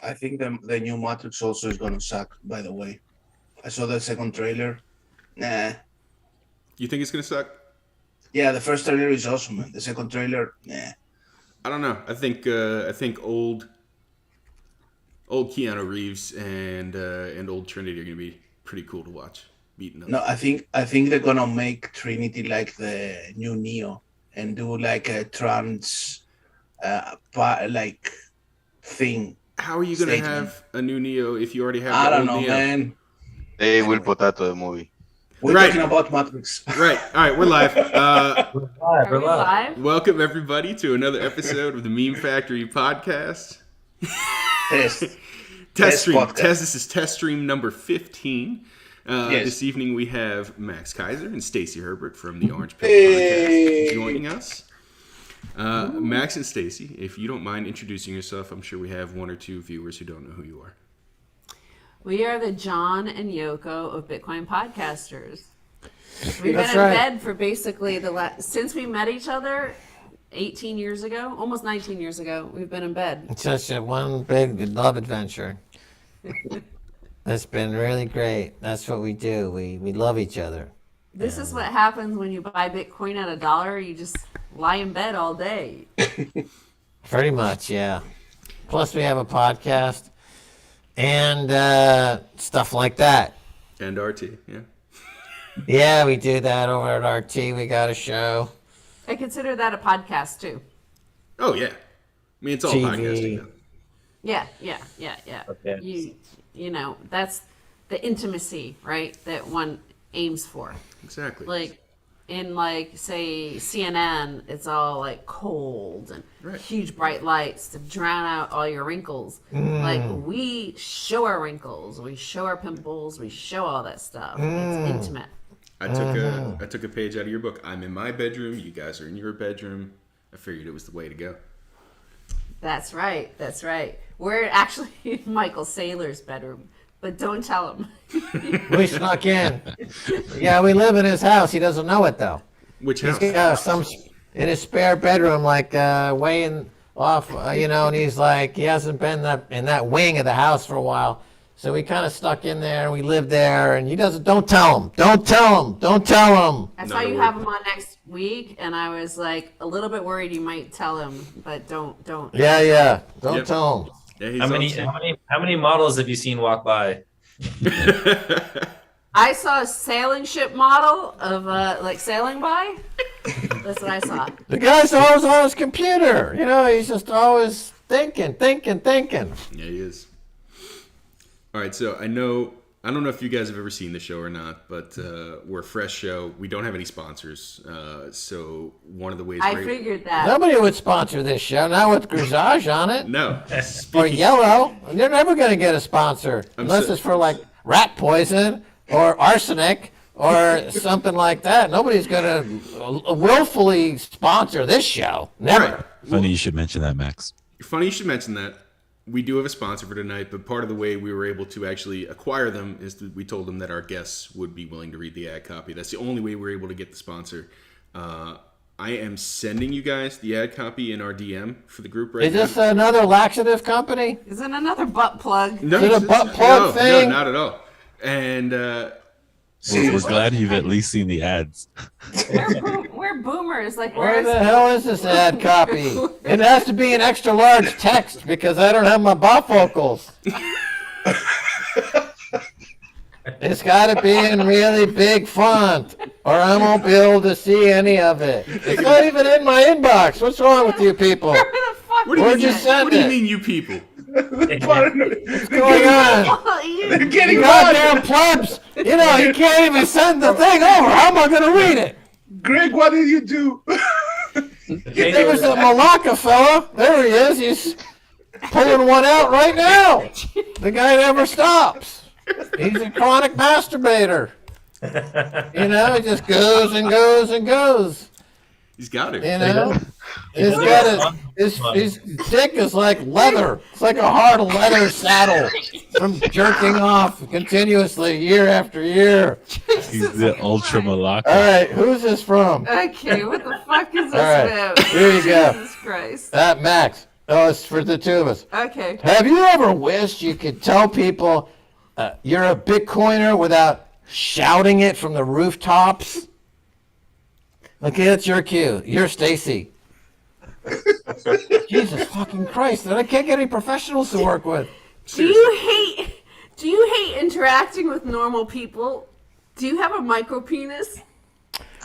I think the new Matrix also is gonna suck. By the way, I saw the second trailer. Nah. You think it's gonna suck? Yeah, the first trailer is awesome. Man. The second trailer, nah. I don't know. I think old Keanu Reeves and old Trinity are gonna be pretty cool to watch beating up. No, I think they're gonna make Trinity like the new Neo and do like a trans, like thing. How are you gonna Statement. have a new Neo if you already have I the don't old know, Neo? man. They will potato the movie. We're Right. talking about Matrix. Right. All right. We're live. We're live. Welcome everybody to another episode of the Meme Factory podcast. Test. Test stream. podcast. This is test stream number 15. Yes. This evening we have Max Keiser and Stacy Herbert from the Orange Pill Hey. podcast joining us. Max and Stacy, if you don't mind introducing yourself, I'm sure we have one or two viewers who don't know who you are. We are the John and Yoko of Bitcoin podcasters. We've That's been in right. bed for basically since we met each other 18 years ago, almost 19 years ago. We've been in bed. It's just one big love adventure. It's been really great. That's what we do. We love each other. This is what happens when you buy Bitcoin at $1. You just lie in bed all day. Pretty much, yeah. Plus, we have a podcast and stuff like that. And RT, yeah. Yeah, we do that over at RT. We got a show. I consider that a podcast too. Oh yeah. I mean, it's all TV. podcasting now. Yeah. Okay. You know, that's the intimacy, right? That one aims for. Exactly. Like in say CNN, it's all like cold and Right. huge bright lights to drown out all your wrinkles. Like we show our wrinkles, we show our pimples, we show all that stuff. It's intimate. I took a page out of your book. I'm in my bedroom. You guys are in your bedroom. I figured it was the way to go. That's right. We're actually in Michael Saylor's bedroom, but don't tell him. We snuck in. Yeah, we live in his house. He doesn't know it, though. Which He's house? got some in his spare bedroom, like way off, and he's like, he hasn't been in that wing of the house for a while. So we kind of stuck in there, and we lived there, and he doesn't, don't tell him. I saw Not a you word. have him on next week, and I was like a little bit worried you might tell him, but don't. Yeah, don't Yep. tell him. Yeah, he's How many models have you seen walk by? I saw a sailing ship model of sailing by. That's what I saw. The guy's always on his computer. He's just always thinking. Yeah, he is. All right, so I don't know if you guys have ever seen the show or not, but we're a fresh show. We don't have any sponsors, so one of the ways I figured that. Nobody would sponsor this show, not with Grisage on it. No. Or Yellow. They're never going to get a sponsor unless it's for like rat poison or arsenic or something like that. Nobody's going to willfully sponsor this show. Never. Right. Funny you should mention that, Max. Funny you should mention that. We do have a sponsor for tonight, but part of the way we were able to actually acquire them is that we told them that our guests would be willing to read the ad copy. That's the only way we were able to get the sponsor. I am sending you guys the ad copy in our DM for the group right Is now. this another laxative company? Isn't another butt plug? No, Is it a butt plug thing? No, not at all. And We're glad you've at least seen the ads. We're boomers. Like Where where's the hell is this ad copy? It has to be in extra large text because I don't have my bifocals. It's got to be in really big font or I won't be able to see any of it. It's not even in my inbox. What's wrong with you people? where the fuck what do Where'd you you mean? send What do you it? mean, you people? What's going on? They're You getting mad. goddamn plebs! You can't even send the thing over. How am I going to read it? Greg, what did you do? There was a Malacca fella. There he is. He's pulling one out right now. The guy never stops. He's a chronic masturbator. He just goes and goes and goes. He's got it. His dick is like leather. It's like a hard leather saddle from jerking off continuously year after year. He's the ultra malacca. All right, who's this from? Okay, what the fuck is this All right, about? here you go. Jesus Christ. Max. Oh, it's for the two of us. Okay. Have you ever wished you could tell people you're a Bitcoiner without shouting it from the rooftops? Okay, that's your cue. You're Stacy. Jesus fucking Christ! I can't get any professionals to work with. Do you hate interacting with normal people? Do you have a micro penis?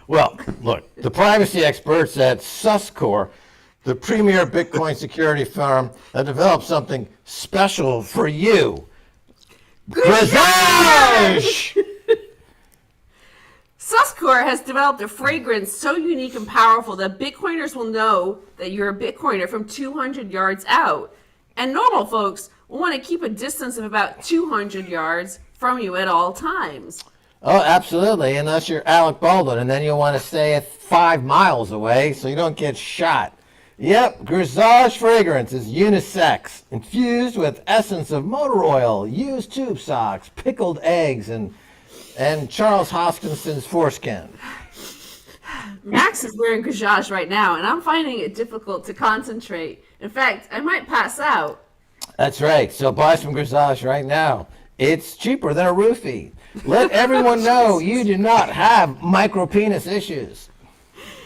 Well, look, the privacy experts at Suscore, the premier Bitcoin security firm, have developed something special for you. Grisage! Suscore has developed a fragrance so unique and powerful that Bitcoiners will know that you're a Bitcoiner from 200 yards out. And normal folks will want to keep a distance of about 200 yards from you at all times. Oh, absolutely, unless you're Alec Baldwin, and then you'll want to stay 5 miles away so you don't get shot. Yep, Grisage fragrance is unisex, infused with essence of motor oil, used tube socks, pickled eggs, and Charles Hoskinson's foreskin. Max is wearing Grisage right now, and I'm finding it difficult to concentrate. In fact, I might pass out. That's right, so buy some Grisage right now. It's cheaper than a roofie. Let everyone know you do not have micro penis issues.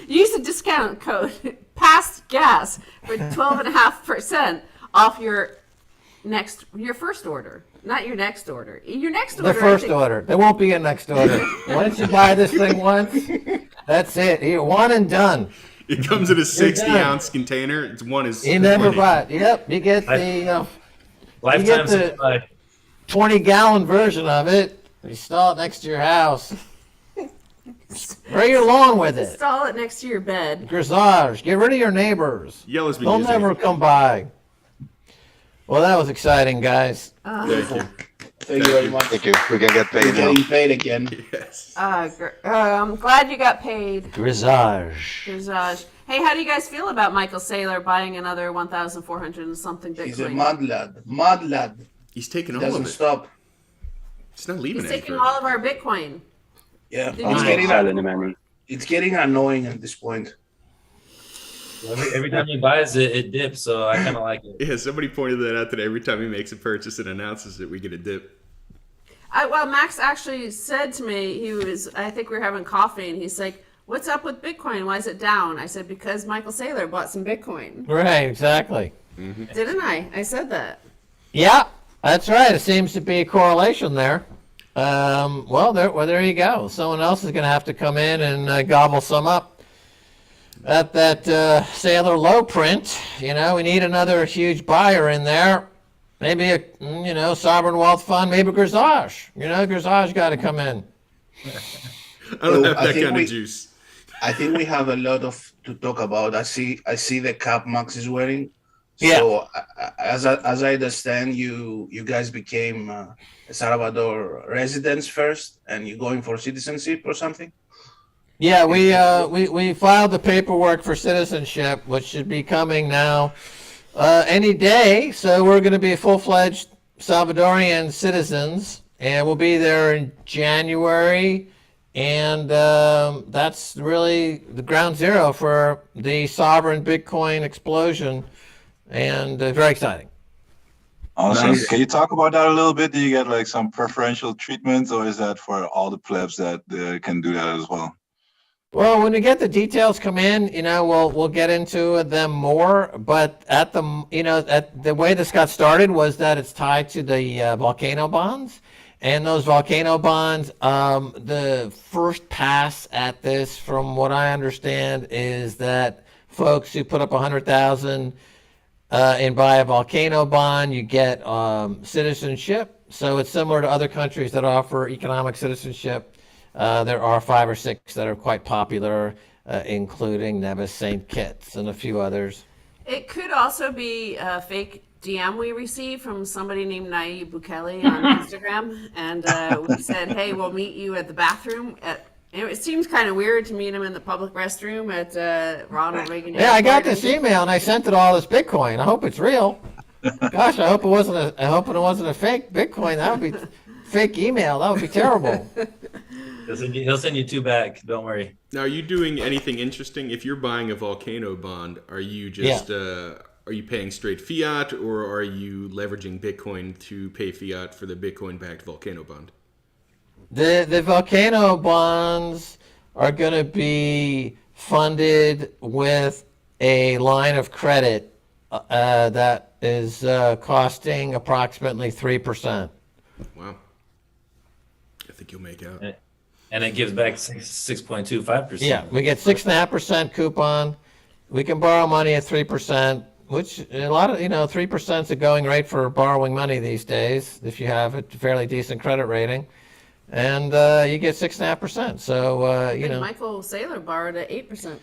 Use the discount code PASTGAS for 12.5% off your first order. Not your next order. Your next order. The first order. There won't be a next order. Once you buy this thing once, that's it. You're one and done. It comes in a 60-ounce container. It's one is. You never buy it. Yep, you get the Lifetime supply. 20-gallon version of it. Install it next to your house. Spray your lawn with it. Install it next to your bed. Grisage. Get rid of your neighbors. Yellow's been They'll using never it. come by. Well, that was exciting, guys. Thank you. Thank you very much. Thank you. We can get We're paid now. getting paid again. Yes. I'm glad you got paid. Grisage. Grisage. Hey, how do you guys feel about Michael Saylor buying another 1,400 and something Bitcoin? He's a mad lad. Mad lad. He's taking all Doesn't of it. stop. He's not leaving He's it. taking all of our Bitcoin. Yeah. Did It's you- getting, it's getting annoying at this point. Every time he buys it, it dips. So I kind of like it. Yeah, somebody pointed that out today. Every time he makes a purchase and announces it, we get a dip. Well, Max actually said to me, I think we were having coffee, and he's like, "What's up with Bitcoin? Why is it down?" I said, "Because Michael Saylor bought some Bitcoin." Right, exactly. Didn't I? I said that. Yeah, that's right. It seems to be a correlation there. Well, there you go. Someone else is going to have to come in and gobble some up. At that Sailor low print, we need another huge buyer in there. Maybe a sovereign wealth fund, maybe Grisage. Grisage got to come in. I don't have I that think kind we- of juice. I think we have a lot to talk about. I see the cap Max is wearing. Yeah. So as I understand, you guys became Salvador residents first, and you're going for citizenship or something. Yeah, we filed the paperwork for citizenship, which should be coming now any day. So we're going to be full-fledged Salvadorian citizens, and we'll be there in January. And that's really the ground zero for the sovereign Bitcoin explosion, and very exciting. Awesome. Nice. Can you talk about that a little bit? Do you get like some preferential treatment, or is that for all the plebs that can do that as well? Well, when we get the details come in, we'll get into them more. But at the way this got started was that it's tied to the volcano bonds, and those volcano bonds. The first pass at this, from what I understand, is that folks who put up 100,000 and buy a volcano bond, you get citizenship. So it's similar to other countries that offer economic citizenship. There are 5 or 6 that are quite popular, including Nevis St. Kitts and a few others. It could also be a fake DM we received from somebody named Nayib Bukele on Instagram, and we said, "Hey, we'll meet you at the bathroom." It seems kind of weird to meet him in the public restroom at Ronald Reagan. Yeah, I got Airport. this email and I sent it all this Bitcoin. I hope it's real. Gosh, I hope it wasn't a fake Bitcoin. That would be fake email. That would be terrible. He'll send you 2 back. Don't worry. Now, are you doing anything interesting? If you're buying a volcano bond, are you just are are you paying straight fiat, or are you leveraging Bitcoin to pay fiat for the Bitcoin-backed volcano bond? The volcano bonds are going to be funded with a line of credit that is costing approximately 3%. Wow. I think you'll make out. And it gives back 6.25%. Yeah, we get 6.5% coupon. We can borrow money at 3%, which a lot of 3% is a going rate for borrowing money these days if you have a fairly decent credit rating, and you get 6.5%. So I think Michael Saylor borrowed at 8%.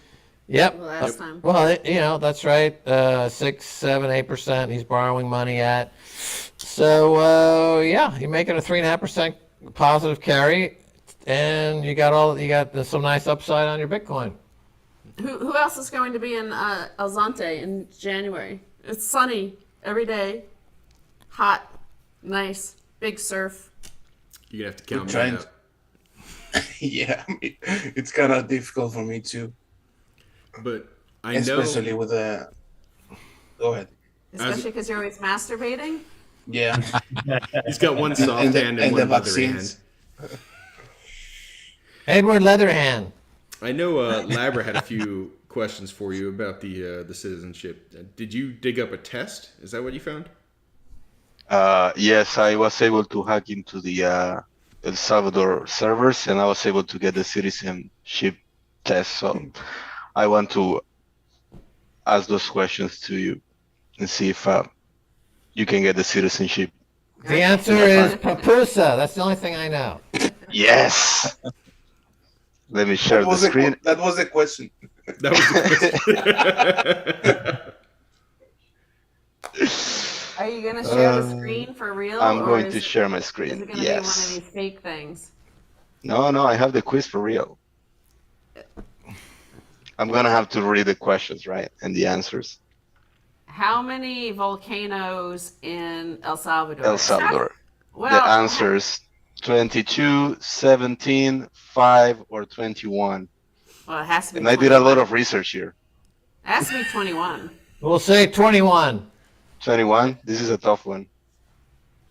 Yep. Last time. Well, that's right. 6, 7, 8%. He's borrowing money at. So yeah, you're making a 3.5% positive carry, and you got some nice upside on your Bitcoin. Who else is going to be in El Zonte in January? It's sunny every day, hot, nice, big surf. You're gonna have to count trying me out. Yeah, it's kind of difficult for me too, But I know, especially with the. Go ahead. Especially because you're always masturbating. Yeah, he's got one soft hand and the one leather hand. vaccines. Edward Leatherhand. I know Labra had a few questions for you about the citizenship. Did you dig up a test? Is that what you found? Yes, I was able to hack into the El Salvador servers, and I was able to get the citizenship test. So I want to ask those questions to you and see if you can get the citizenship. The answer is papusa. That's the only thing I know. Yes. Let me share the screen. That was the question. That was the question. Are you going to share the screen for real? I'm or going is to it- share my Is screen. it going to be one of Yes. these fake things? No, I have the quiz for real. I'm gonna have to read the questions, right, and the answers. How many volcanoes in El Salvador? El Salvador. Well, The answers: 22, 17, 5, or 21. Well, it has to be. And I did a lot of research here. It has to be 21. We'll say 21. 21. This is a tough one.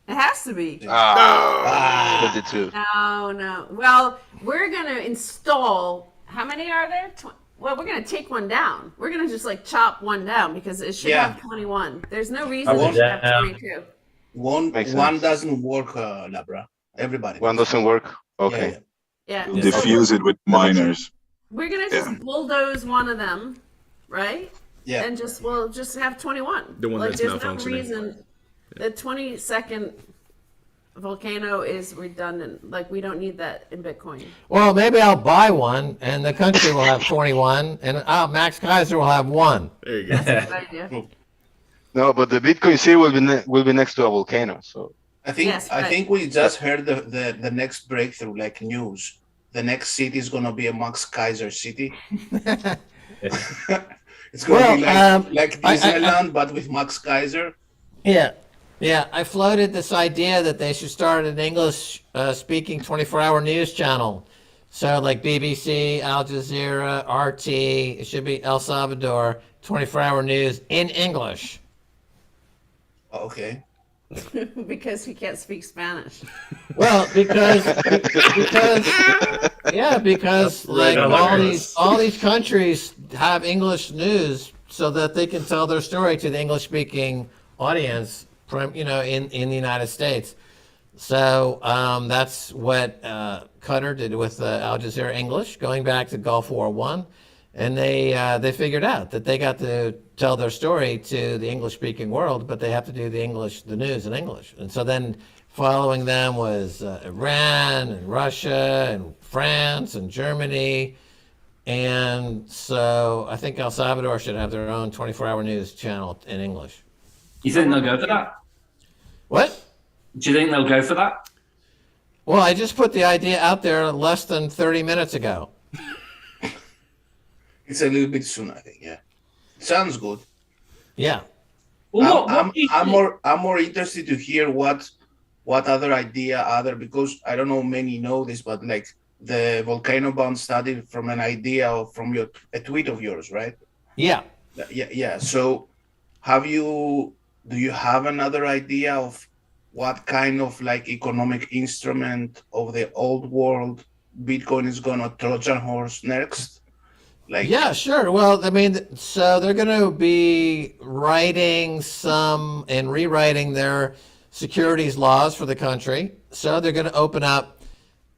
It has to be. 22. No. Well, we're gonna install. How many are there? Well, we're gonna take one down. We're gonna just like chop one down because it should Yeah. have 21. There's no reason Oh, it should have yeah. 22. One Makes one sense. doesn't work, Labra. Everybody. One doesn't work. Okay. Yeah, Yeah. Diffuse it with miners. We're gonna just bulldoze one of them, right? yeah. And we'll just have 21. The one that's there's malfunctioning. no reason. The 22nd volcano is redundant. Like we don't need that in Bitcoin. Well, maybe I'll buy one, and the country will have 21, and Max Keiser will have one. There you go. Good idea. No, but the Bitcoin City will be next to a volcano. So I think Yes, I but- think we just heard the next breakthrough, like news. The next city is gonna be a Max Keiser city. It's gonna be like Disneyland, but with Max Keiser. Yeah, I floated this idea that they should start an English speaking 24-hour news channel. So like BBC, Al Jazeera, RT, it should be El Salvador, 24-hour news in English. Oh, okay. Because he can't speak Spanish. Well, because like all these countries have English news so that they can tell their story to the English speaking audience, in the United States. So that's what Qatar did with Al Jazeera English, going back to Gulf War I, and they figured out that they got to tell their story to the English-speaking world, but they have to do the news in English. And so then following them was Iran and Russia and France and Germany. And so I think El Salvador should have their own 24-hour news channel in English. You think they'll go for that? What? Do you think they'll go for that? Well, I just put the idea out there less than 30 minutes ago. It's a little bit soon, I think. Yeah, sounds good. Yeah. Well, what do you I'm think- more interested to hear what other because I don't know many know this, but like the volcano bound started from an idea from a tweet of yours, right? Yeah. Yeah. So do you have another idea of what kind of like economic instrument of the old world Bitcoin is gonna Trojan horse next? Like, Yeah, sure. Well, I mean, so they're going to be writing some and rewriting their securities laws for the country. So they're going to open up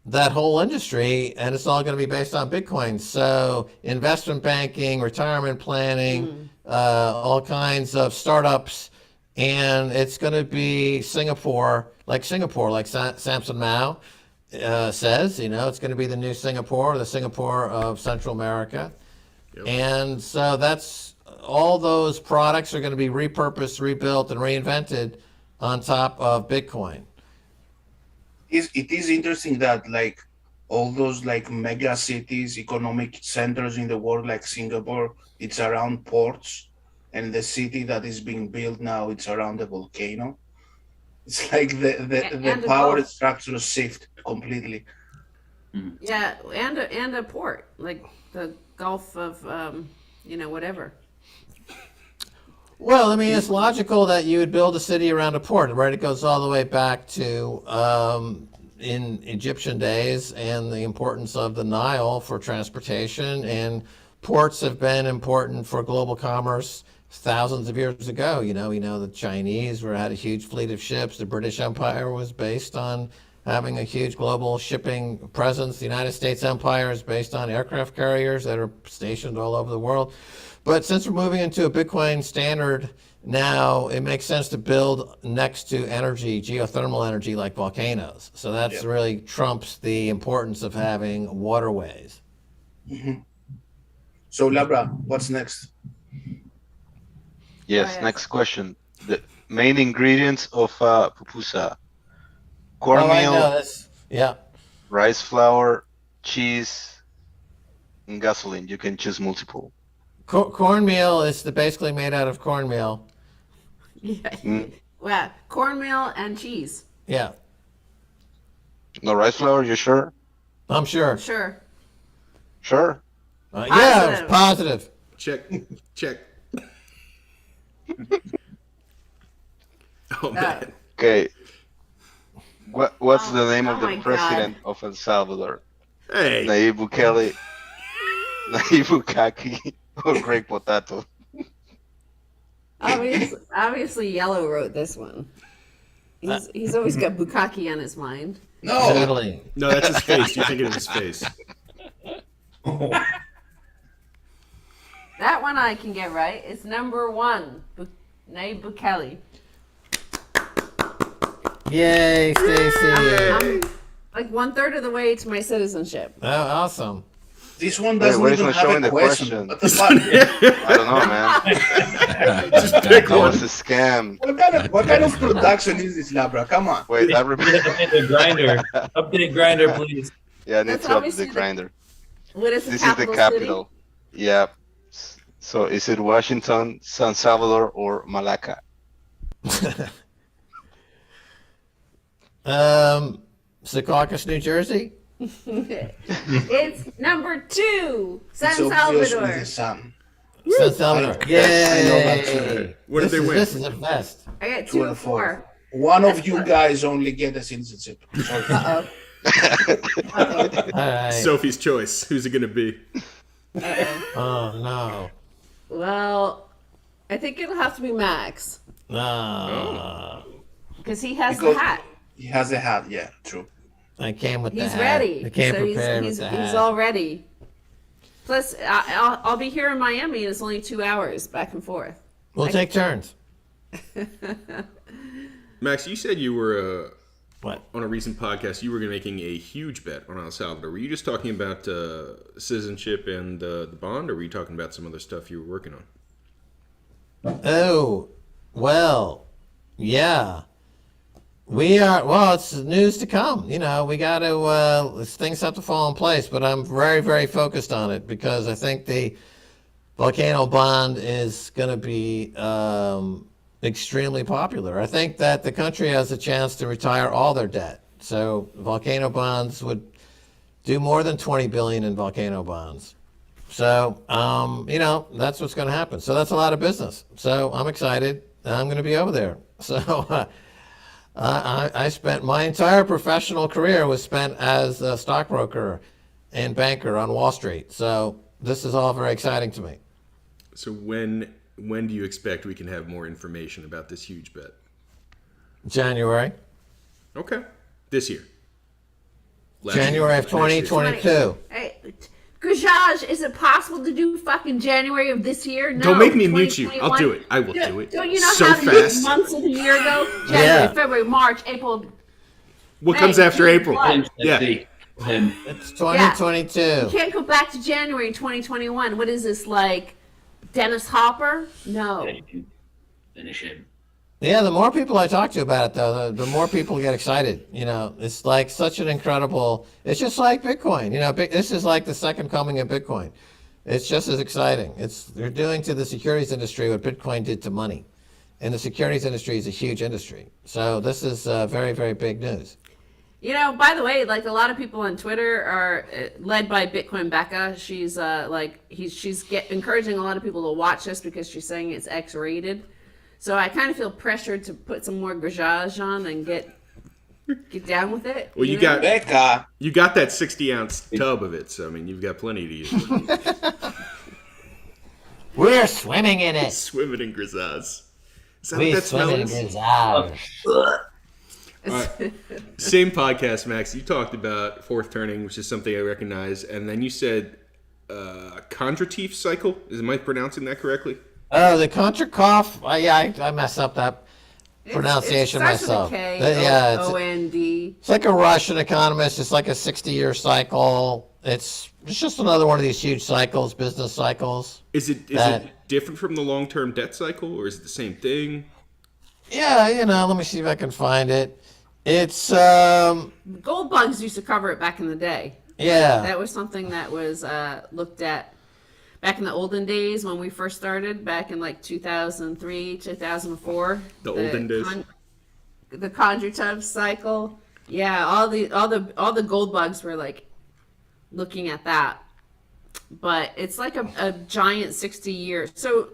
that whole industry, and it's all going to be based on Bitcoin. So investment banking, retirement planning, all kinds of startups, and it's going to be Singapore, like Samson Mao says. It's going to be the new Singapore, the Singapore of Central America. And so that's all those products are going to be repurposed, rebuilt, and reinvented on top of Bitcoin. it is interesting that like all those like mega cities, economic centers in the world, like Singapore, it's around ports, and the city that is being built now, it's around a volcano. It's like the And a power Gulf. structure shift completely. Yeah, and a port, like the Gulf of, whatever. Well, I mean, it's logical that you would build a city around a port, right? It goes all the way back to in Egyptian days and the importance of the Nile for transportation. And ports have been important for global commerce thousands of years ago. We know the Chinese had a huge fleet of ships. The British Empire was based on having a huge global shipping presence. The United States Empire is based on aircraft carriers that are stationed all over the world. But since we're moving into a Bitcoin standard now, it makes sense to build next to energy, geothermal energy like volcanoes. So that's really trumps the importance of having waterways. So Labra, what's next? Yes, yes. next question. The main ingredients of pupusa: Oh, I know cornmeal, this. Yeah. rice flour, cheese, and gasoline. You can choose multiple. Cornmeal is basically made out of cornmeal. Yeah. Well, cornmeal and cheese. Yeah, No rice flour, you sure? I'm sure. Sure. Sure. Yeah, it's positive. Check. Oh man. Okay. What's the name of oh the my God. president of El Salvador? Hey. Nayib Bukele, Nayib Bukaki, or Greg Potato? Obviously, Yellow wrote this one. He's always got Bukaki on his mind. No, Totally. No, that's his face. You're thinking of his face. That one I can get right. It's number one, Nayib Bukele. Yay, Stacy. I'm like 1/3 of the way to my citizenship. Oh, awesome. this one Wait, doesn't where's even not have showing a the question. question? What the fuck? I don't know, man. Just pick That one. was a scam. What kind of production is this, Labra? Come on. Wait, I Please remember. update the grinder. Update grinder, please. Yeah, I need That's to up obviously the the grinder. What is the This is the capital capital. Yeah. So is it Washington, San Salvador, or Malacca? Secaucus, New Jersey. City? It's number 2, San It's obvious with Salvador. the sun. San Salvador. I know that Yay. too. What did they win? This is a fest. I got 2 Two of and 4. One of you guys only get a citizenship. Sorry. Uh-oh. All right. Sophie's choice. Who's it gonna be? Oh, no. Well, I think it'll have to be Max No. because he has Because- the hat. He has a hat. Yeah, true. I came with the He's hat. ready. I came So prepared he's with the hat. all ready. Plus, I'll be here in Miami, and it's only 2 hours back and forth. We'll take turns. Max, you said you were What? on a recent podcast. You were making a huge bet on El Salvador. Were you just talking about citizenship and the bond, or were you talking about some other stuff you were working on? Oh, well, yeah. We are, well, it's news to come. We got to, things have to fall in place, but I'm very, very focused on it because I think the volcano bond is going to be extremely popular. I think that the country has a chance to retire all their debt. So volcano bonds would do more than 20 billion in volcano bonds. So, that's what's going to happen. So that's a lot of business. So I'm excited. I'm going to be over there. So I spent my entire professional career was spent as a stockbroker and banker on Wall Street. So this is all very exciting to me. So when do you expect we can have more information about this huge bet? January. Okay, this year. January of 2022. Hey, Gajaj, is it possible to do fucking January of this year? No. Don't make me mute you. I'll 2021. do it. I will do it. Don't you know so how many fast. months of the year ago? January, Yeah. February, March, April. What May, comes after June, April? July. Yeah. Him. It's 2022. You can't go back to January in 2021. What is this, like Dennis Hopper? No. Finish him. Yeah, the more people I talk to about it, though, the more people get excited. It's like such an incredible. It's just like Bitcoin. This is like the second coming of Bitcoin. It's just as exciting. They're doing to the securities industry what Bitcoin did to money, and the securities industry is a huge industry. So this is very, very big news. By the way, like a lot of people on Twitter are led by Bitcoin Becca. She's encouraging a lot of people to watch this because she's saying it's X-rated. So I kind of feel pressured to put some more Gajaj on and get down with it. Well, you know? got Becca, that 60-ounce tub of it, so I mean, you've got plenty to use. We're swimming in it. Swimming in Grisaz. Is that We what that smell swimming in is? Grisaz. Alright. Same podcast, Max. You talked about fourth turning, which is something I recognize, and then you said Kondratief cycle. Am I pronouncing that correctly? Oh, the Kondrakoff. I mess up that pronunciation it starts myself. With a K, Yeah, O-N-D. it's like a Russian economist. It's like a 60-year cycle. It's just another one of these huge cycles, business cycles. Is it different from the long-term debt cycle, or is it the same thing? Yeah, let me see if I can find it. It's Gold bugs used to cover it back in the day. yeah. That was something that was looked at back in the olden days when we first started, back in like 2003, 2004. The olden days. The Kondratief cycle. Yeah, all the gold bugs were like looking at that. But it's like a giant 60 years. So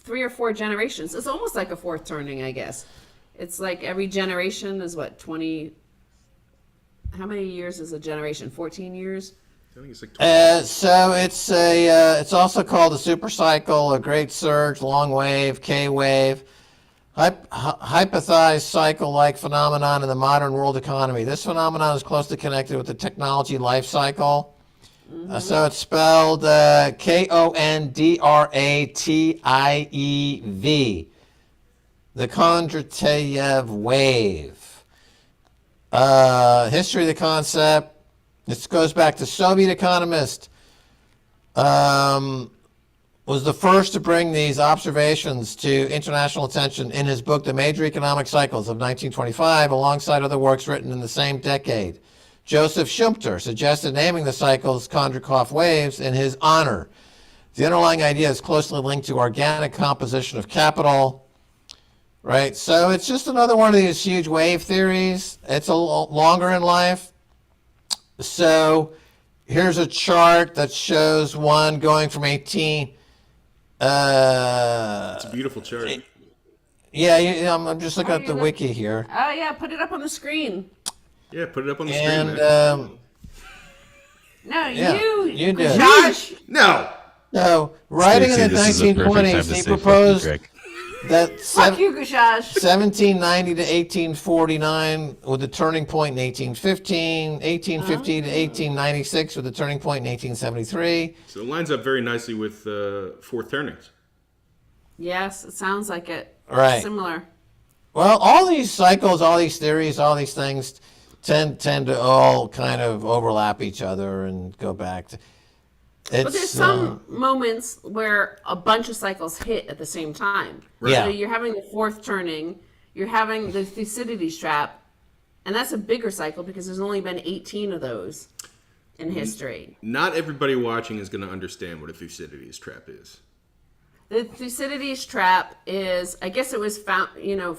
3 or 4 generations. It's almost like a fourth turning, I guess. It's like every generation is what, 20. How many years is a generation? 14 years? I think it's like 20. So it's also called a super cycle, a great surge, long wave, K wave, hypothesized cycle-like phenomenon in the modern world economy. This phenomenon is closely connected with the technology life cycle. So it's spelled Kondratieve, the Kondratief wave. History of the concept. This goes back to Soviet economist. Was the first to bring these observations to international attention in his book, The Major Economic Cycles of 1925, alongside other works written in the same decade. Joseph Schumpeter suggested naming the cycles Kondrakoff waves in his honor. The underlying idea is closely linked to organic composition of capital, right? So it's just another one of these huge wave theories. It's a little longer in life. So here's a chart that shows one going from 18. It's a beautiful chart. Yeah, I'm just looking at the wiki here. Oh yeah, put it up on the screen. Yeah, put it up on the screen. And Max. No, Yeah, you do. Josh. No. so writing in the Stacy, this is a perfect time 1920s, to he say fuck you, proposed Greg. that Fuck you, Gajaj. 1790 to 1849 with a turning point in 1815, 1850 to 1896 with a turning point in 1873. So it lines up very nicely with fourth turnings. Yes, it sounds like it. Right. Similar. Well, all these cycles, all these theories, all these things tend to all kind of overlap each other and go back to. But there's some moments where a bunch of cycles hit at the same time. Yeah. So you're having the fourth turning, you're having the Thucydides trap, and that's a bigger cycle because there's only been 18 of those in history. Not everybody watching is going to understand what a Thucydides trap is. The Thucydides trap is, I guess it was found,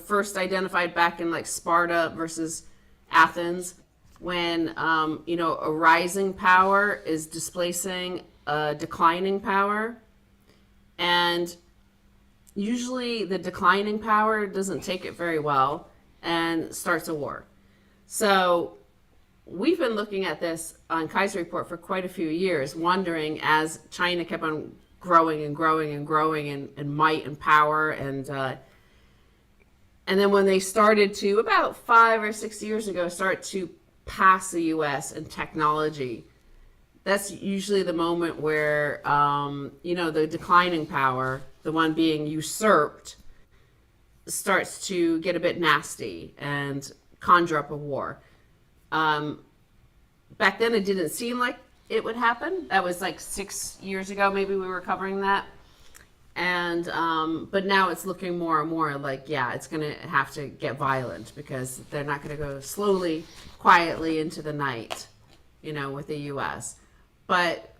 first identified back in like Sparta versus Athens, when a rising power is displacing a declining power, and usually the declining power doesn't take it very well and starts a war. So we've been looking at this on Keiser Report for quite a few years, wondering as China kept on growing and growing and growing in might and power, and then when they started to, about 5 or 6 years ago, start to pass the U.S. in technology, that's usually the moment where, the declining power, the one being usurped, starts to get a bit nasty and conjure up a war. Back then, it didn't seem like it would happen. That was like 6 years ago, maybe we were covering that. And but now it's looking more and more like, yeah, it's going to have to get violent, because they're not going to go slowly, quietly into the night, with the U.S. But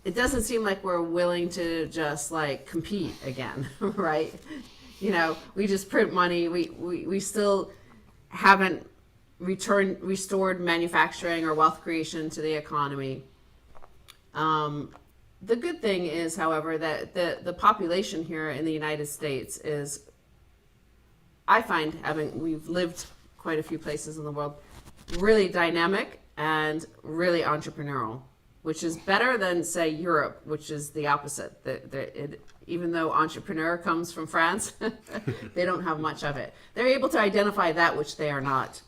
it doesn't seem like we're willing to just like compete again, right? We just print money. We still haven't restored manufacturing or wealth creation to the economy. The good thing is, however, that the population here in the United States is, I find, we've lived quite a few places in the world, really dynamic and really entrepreneurial, which is better than, say, Europe, which is the opposite. Even though entrepreneur comes from France, they don't have much of it. They're able to identify that which they are not.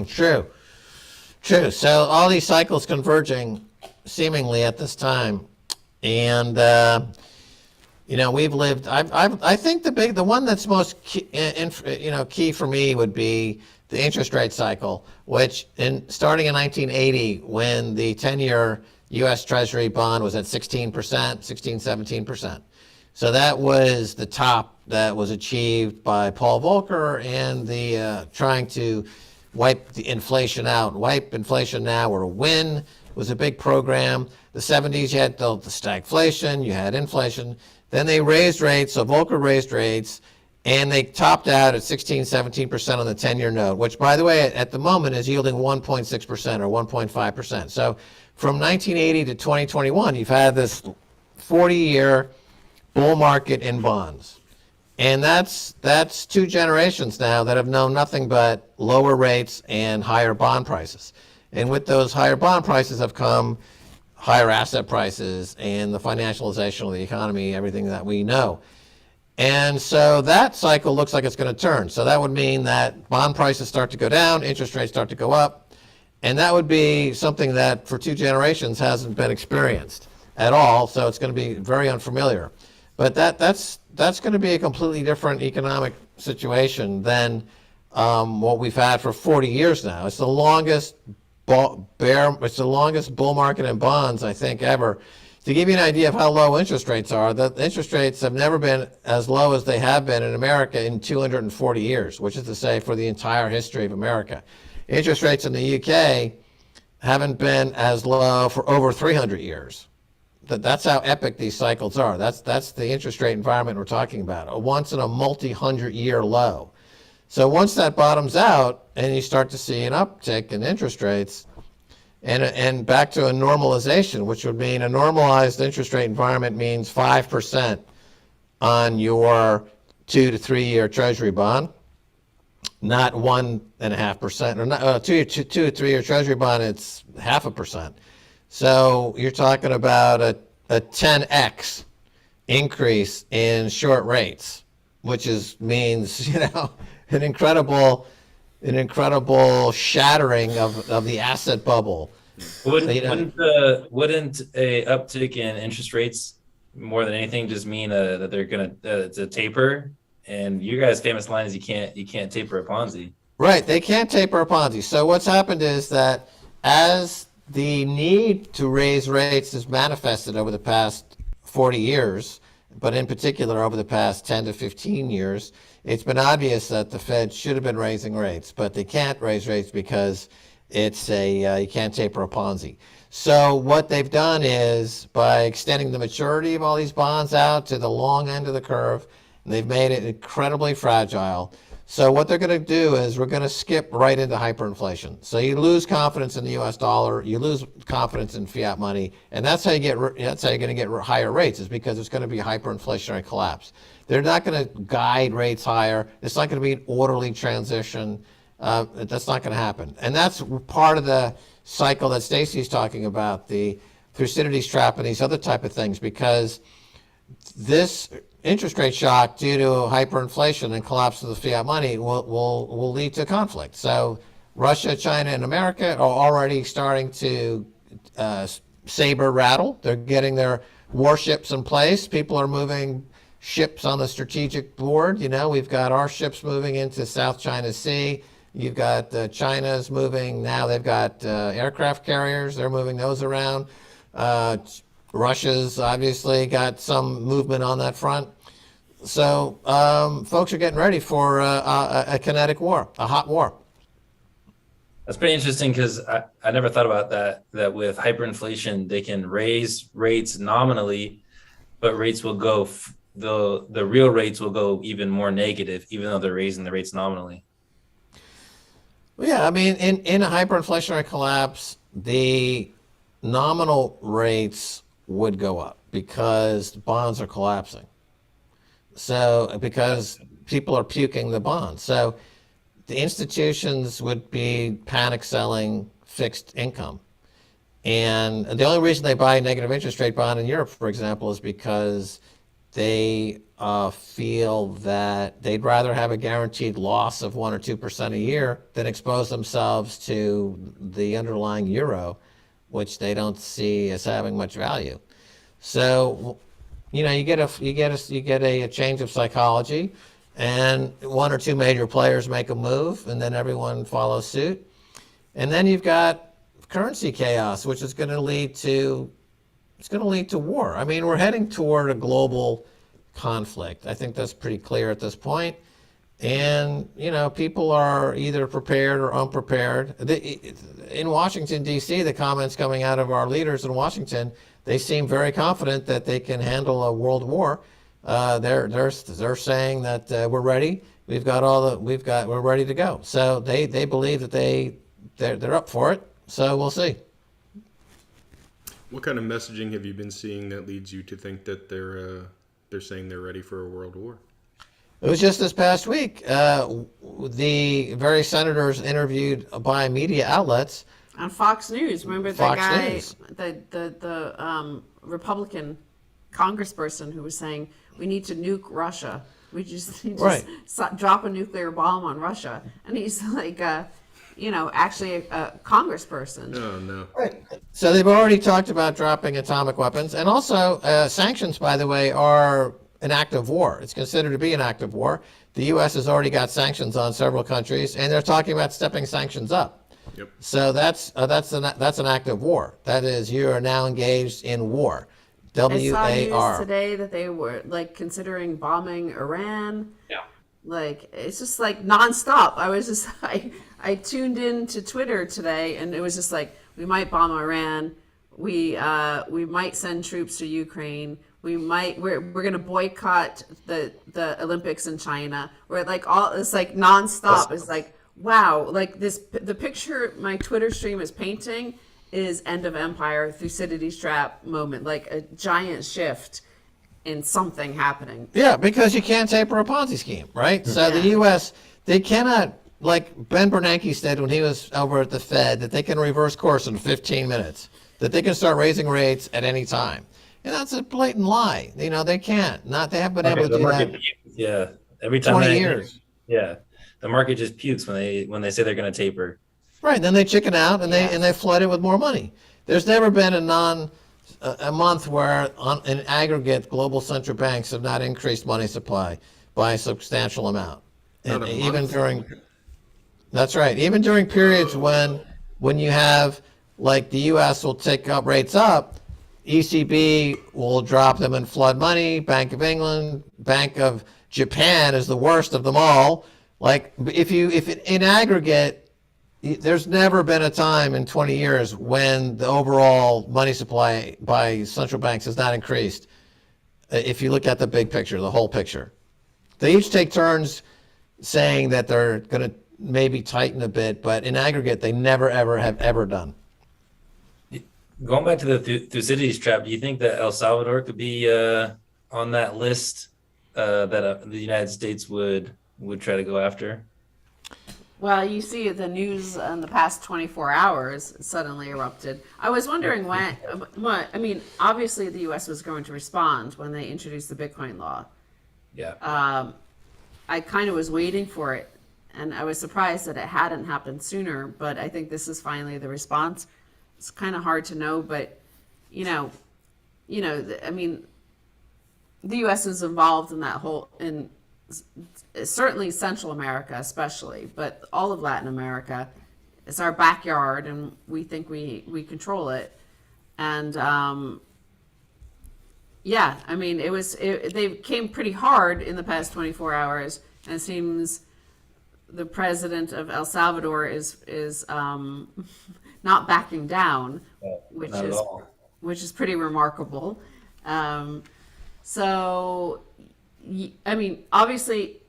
True. So all these cycles converging seemingly at this time, and we've lived. I think the one that's most key for me would be the interest rate cycle, which starting in 1980, when the 10-year U.S. Treasury bond was at 16%, 17%. So that was the top that was achieved by Paul Volcker and the trying to wipe the inflation out. Wipe inflation now or win was a big program. The 70s, you had the stagflation, you had inflation. Then they raised rates, so Volcker raised rates, and they topped out at 16, 17% on the 10-year note, which, by the way, at the moment is yielding 1.6% or 1.5%. So from 1980 to 2021, you've had this 40-year bull market in bonds. And that's 2 generations now that have known nothing but lower rates and higher bond prices. And with those higher bond prices have come higher asset prices and the financialization of the economy, everything that we know. And so that cycle looks like it's going to turn. So that would mean that bond prices start to go down, interest rates start to go up, and that would be something that for 2 generations hasn't been experienced at all. So it's going to be very unfamiliar. But that's going to be a completely different economic situation than what we've had for 40 years now. It's the longest bull market in bonds, I think, ever. To give you an idea of how low interest rates are, the interest rates have never been as low as they have been in America in 240 years, which is to say for the entire history of America. Interest rates in the UK haven't been as low for over 300 years. That's how epic these cycles are. That's the interest rate environment we're talking about, a once in a multi-hundred-year low. So once that bottoms out and you start to see an uptick in interest rates and back to a normalization, which would mean a normalized interest rate environment means 5% on your 2 to 3 year Treasury bond, not 1.5%, or not 2 to 3 year Treasury bond, it's 0.5%. So you're talking about a 10x increase in short rates, which means an incredible shattering of the asset bubble. Wouldn't a uptick in interest rates more than anything just mean that they're gonna to taper? And your guys' famous line is you can't taper a Ponzi. Right, they can't taper a Ponzi. So what's happened is that as the need to raise rates is manifested over the past 40 years, but in particular over the past 10 to 15 years, it's been obvious that the Fed should have been raising rates, but they can't raise rates because it's you can't taper a Ponzi. So what they've done is, by extending the maturity of all these bonds out to the long end of the curve, they've made it incredibly fragile. So what they're going to do is we're going to skip right into hyperinflation. So you lose confidence in the U.S. dollar, you lose confidence in fiat money, and that's how you're going to get higher rates, is because it's going to be a hyperinflationary collapse. They're not going to guide rates higher. It's not going to be an orderly transition. That's not going to happen, and that's part of the cycle that Stacy's talking about, the Thucydides trap and these other type of things, because this interest rate shock due to hyperinflation and collapse of the fiat money will lead to conflict. So Russia, China, and America are already starting to saber rattle. They're getting their warships in place. People are moving ships on the strategic board. You know, we've got our ships moving into South China Sea. You've got China's moving now. They've got aircraft carriers. They're moving those around. Russia's obviously got some movement on that front. So folks are getting ready for a kinetic war, a hot war. That's pretty interesting, because I never thought about that with hyperinflation, they can raise rates nominally, but rates will go, the real rates will go even more negative, even though they're raising the rates nominally. Yeah, I mean, in a hyperinflationary collapse, the nominal rates would go up because bonds are collapsing. So, because people are puking the bonds. So, the institutions would be panic selling fixed income. And the only reason they buy a negative interest rate bond in Europe, for example, is because they feel that they'd rather have a guaranteed loss of 1 or 2% a year than expose themselves to the underlying euro, which they don't see as having much value. So, you know, you get a change of psychology, and 1 or 2 major players make a move, and then everyone follows suit, and then you've got currency chaos, which is going to lead to war. I mean, we're heading toward a global conflict. I think that's pretty clear at this point. And, you know, people are either prepared or unprepared. In Washington, D.C., the comments coming out of our leaders in Washington, they seem very confident that they can handle a world war. They're saying that we're ready. We're ready to go. So they believe that they're up for it. So we'll see. What kind of messaging have you been seeing that leads you to think that they're saying they're ready for a world war? It was just this past week. The various senators interviewed by media outlets on Fox News. Remember the Fox guy, News. the Republican congressperson who was saying we need to nuke Russia. We just need to Right. drop a nuclear bomb on Russia. And he's like, actually a congressperson. Oh, no. Right. So they've already talked about dropping atomic weapons, and also sanctions, by the way, are an act of war. It's considered to be an act of war. The U.S. has already got sanctions on several countries, and they're talking about stepping sanctions up. Yep. So that's an act of war. That is, you are now engaged in war. I saw WAR. news today that they were like considering bombing Iran. Yeah. Like it's just like nonstop. I was just I tuned in to Twitter today, and it was just like we might bomb Iran. We might send troops to Ukraine. We're gonna boycott the Olympics in China. We're like it's like nonstop. It's like wow. Like the picture my Twitter stream is painting is end of empire, Thucydides trap moment, like a giant shift in something happening. Yeah, because you can't taper a Ponzi scheme, right? So the U.S., they cannot, like Ben Bernanke said when he was over at the Fed, that they can reverse course in 15 minutes, that they can start raising rates at any time. And that's a blatant lie. You know, they can't. They haven't been able to do that. Yeah, every time 20 years. Yeah, the market just pukes when they say they're going to taper. Right, then they chicken out and they flood it with more money. There's never been a month where, in aggregate, global central banks have not increased money supply by a substantial amount. And even that's right. Even during periods when you have, like, the U.S. will take up rates up, ECB will drop them and flood money. Bank of England, Bank of Japan is the worst of them all. Like, in aggregate, there's never been a time in 20 years when the overall money supply by central banks has not increased. If you look at the big picture, the whole picture, they each take turns saying that they're going to maybe tighten a bit, but in aggregate, they never, ever have ever done. Going back to the Thucydides trap, do you think that El Salvador could be on that list that the United States would try to go after? Well, you see the news in the past 24 hours suddenly erupted. I was wondering what, I mean, obviously the U.S. was going to respond when they introduced the Bitcoin law. Yeah. I kind of was waiting for it, and I was surprised that it hadn't happened sooner, but I think this is finally the response. It's kind of hard to know, but, I mean, the U.S. is involved in that whole, in certainly Central America especially, but all of Latin America is our backyard, and we think we control it. And yeah, I mean, they came pretty hard in the past 24 hours, and it seems the president of El Salvador is not backing down, which Not at all. is pretty remarkable. So, I mean, obviously,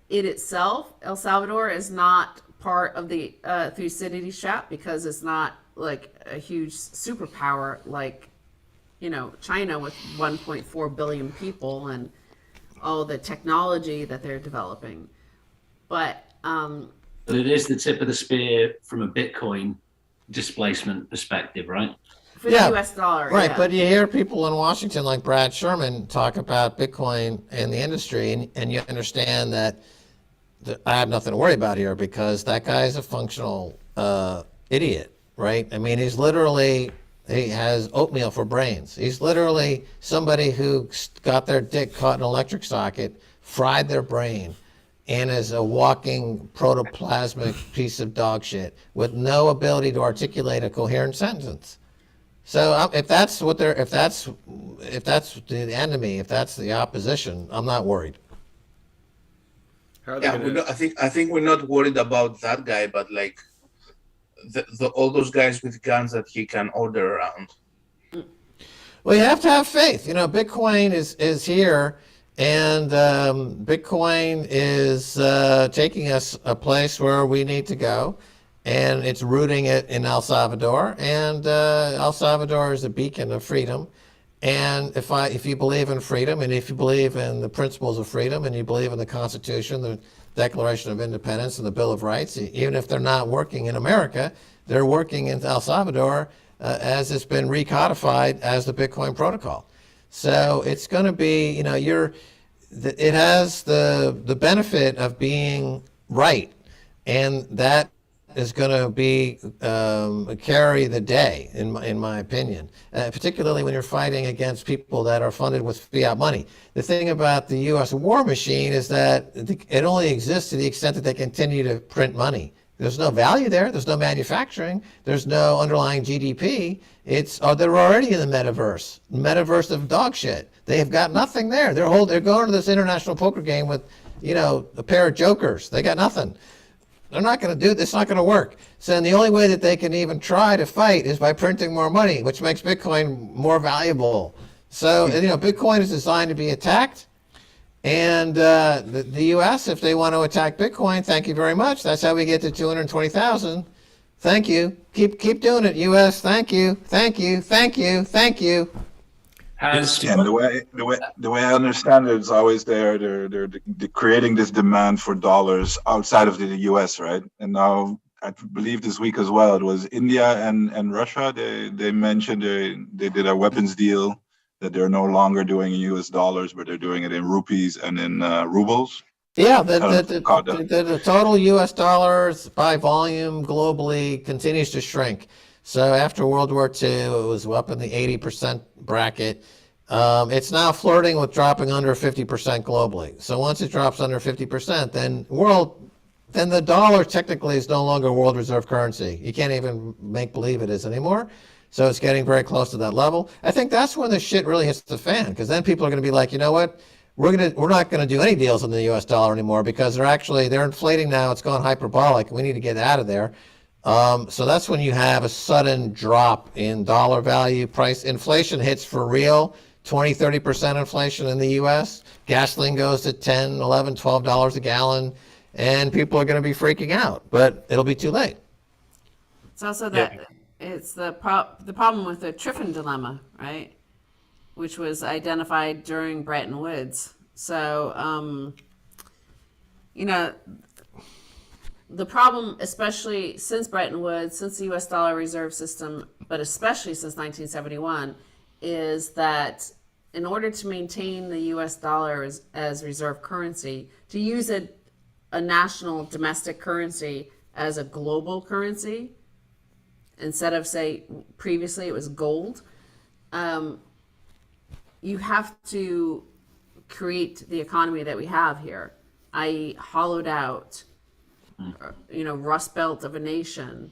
it itself, El Salvador, is not part of the Thucydides trap because it's not like a huge superpower like, China with 1.4 billion people and all the technology that they're developing. But it is the tip of the spear from a Bitcoin displacement perspective, right? for the US dollar. Right, yeah. but you hear people in Washington like Brad Sherman talk about Bitcoin and the industry, and you understand that I have nothing to worry about here because that guy is a functional idiot, right? I mean, he has oatmeal for brains. He's literally somebody who got their dick caught in an electric socket, fried their brain, and is a walking protoplasmic piece of dog shit with no ability to articulate a coherent sentence. So if that's the enemy, if that's the opposition, I'm not worried. How are they Yeah, gonna- I think we're not worried about that guy, but like all those guys with guns that he can order around. Well, you have to have faith. Bitcoin is here, and Bitcoin is taking us a place where we need to go, and it's rooting it in El Salvador, and El Salvador is a beacon of freedom. And if you believe in freedom, and if you believe in the principles of freedom, and you believe in the Constitution, the Declaration of Independence, and the Bill of Rights, even if they're not working in America, they're working in El Salvador as it's been recodified as the Bitcoin protocol. So it's going to be, it has the benefit of being right, and that is going to be carry the day, in my opinion, particularly when you're fighting against people that are funded with fiat money. The thing about the U.S. war machine is that it only exists to the extent that they continue to print money. There's no value there. There's no manufacturing. There's no underlying GDP. They're already in the metaverse of dog shit. They have got nothing there. They're going to this international poker game with, a pair of jokers. They got nothing. They're not going to do this. It's not going to work. So then the only way that they can even try to fight is by printing more money, which makes Bitcoin more valuable. So, Bitcoin is designed to be attacked. And the U.S., if they want to attack Bitcoin, thank you very much. That's how we get to 220,000. Thank you. Keep doing it, U.S. Thank you. Thank you. Thank you. Thank you. And the way I understand it, it's always they're creating this demand for dollars outside of the U.S., right? And now I believe this week as well, it was India and Russia. They mentioned they did a weapons deal that they're no longer doing in U.S. dollars, but they're doing it in rupees and in rubles. Yeah, the total U.S. dollars by volume globally continues to shrink. So after World War II, it was up in the 80% bracket. It's now flirting with dropping under 50% globally. So once it drops under 50%, then the dollar technically is no longer world reserve currency. You can't even make believe it is anymore. So it's getting very close to that level. I think that's when the shit really hits the fan, because then people are going to be like, you know what? We're not going to do any deals in the U.S. dollar anymore because they're inflating now. It's gone hyperbolic. We need to get out of there. So that's when you have a sudden drop in dollar value. Price inflation hits for real 20-30% inflation in the US, gasoline goes to $10, $11, $12 a gallon, and people are going to be freaking out, but it'll be too late. It's also that it's the problem with the Triffin dilemma, right? Which was identified during Bretton Woods. So, you know, the problem, especially since Bretton Woods, since the U.S. dollar reserve system, but especially since 1971, is that in order to maintain the U.S. dollar as reserve currency, to use a national domestic currency as a global currency, instead of, say, previously it was gold, you have to create the economy that we have here, i.e. hollowed out, Rust Belt of a nation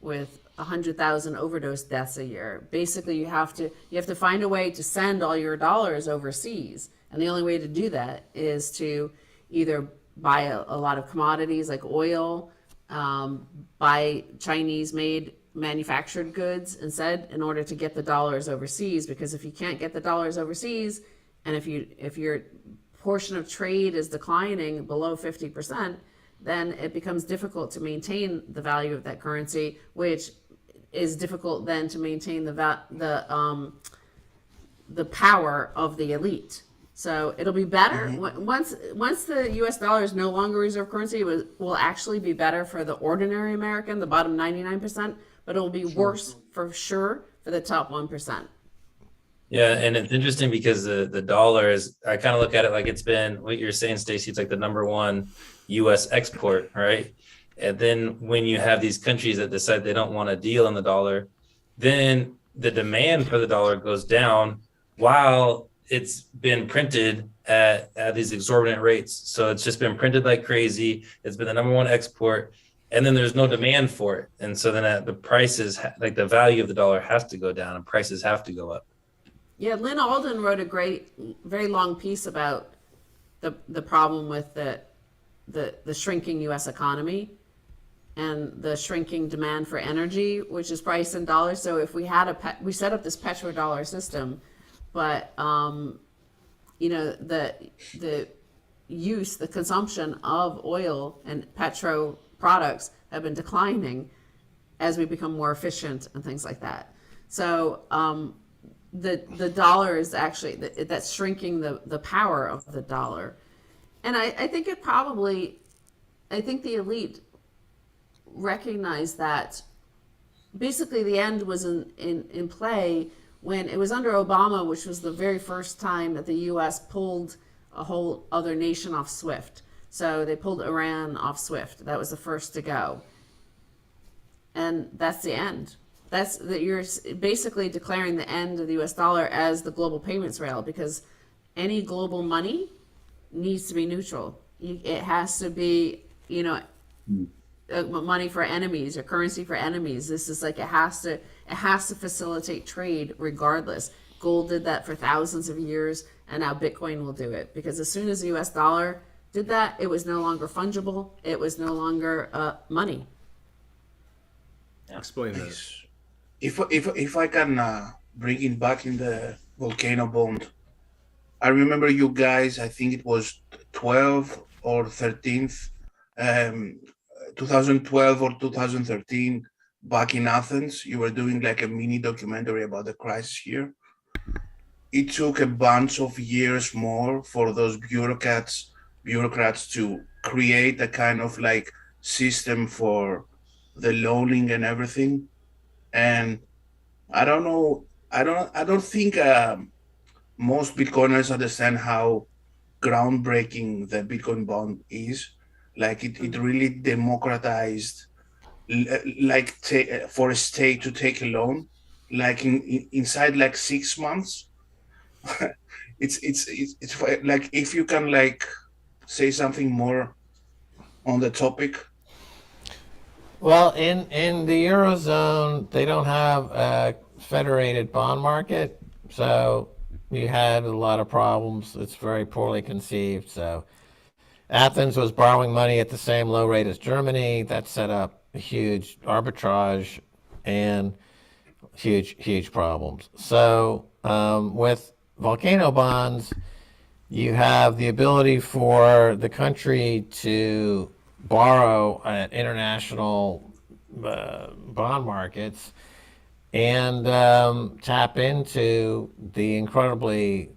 with 100,000 overdose deaths a year. Basically, you have to find a way to send all your dollars overseas, and the only way to do that is to either buy a lot of commodities like oil, buy Chinese-made manufactured goods instead, in order to get the dollars overseas. Because if you can't get the dollars overseas, and if your portion of trade is declining below 50%, then it becomes difficult to maintain the value of that currency, which is difficult then to maintain the power of the elite. So it'll be better once the U.S. dollar is no longer reserve currency. It will actually be better for the ordinary American, the bottom 99%, but it will be worse for sure for the top 1%. Yeah, and it's interesting because the dollar is, I kind of look at it like it's been, what you're saying, Stacy, it's like the number one U.S. export, right? And then when you have these countries that decide they don't want to deal in the dollar, then the demand for the dollar goes down while it's been printed at these exorbitant rates. So it's just been printed like crazy. It's been the number one export, and then there's no demand for it. And so then the prices, like the value of the dollar has to go down and prices have to go up. Yeah, Lynn Alden wrote a great, very long piece about the problem with the shrinking U.S. economy and the shrinking demand for energy, which is priced in dollars. So if we had we set up this petrodollar system, but the consumption of oil and petro products have been declining as we become more efficient and things like that. So the dollar is actually that's shrinking the power of the dollar. And I think the elite recognized that basically the end was in play when it was under Obama, which was the very first time that the U.S. pulled a whole other nation off SWIFT. So they pulled Iran off SWIFT. That was the first to go. And that's the end. You're basically declaring the end of the U.S. dollar as the global payments rail, because any global money needs to be neutral. It has to be, money for enemies or currency for enemies. This is like it has to facilitate trade regardless. Gold did that for thousands of years, and now Bitcoin will do it, because as soon as the U.S. dollar did that, it was no longer fungible. It was no longer money. Explain that. If I can bring it back in the volcano bond, I remember you guys, I think it was 12 or 13th, 2012 or 2013, back in Athens, you were doing like a mini documentary about the crisis here. It took a bunch of years more for those bureaucrats to create a kind of like system for the loaning and everything. And I don't know, I don't think most Bitcoiners understand how groundbreaking the Bitcoin bond is. Like it really democratized, for a state to take a loan, like inside like 6 months. it's like, if you can like say something more on the topic. Well, in the Eurozone, they don't have a federated bond market, so you had a lot of problems. It's very poorly conceived. So Athens was borrowing money at the same low rate as Germany. That set up a huge arbitrage and huge problems. So with volcano bonds, you have the ability for the country to borrow at international bond markets and tap into the incredibly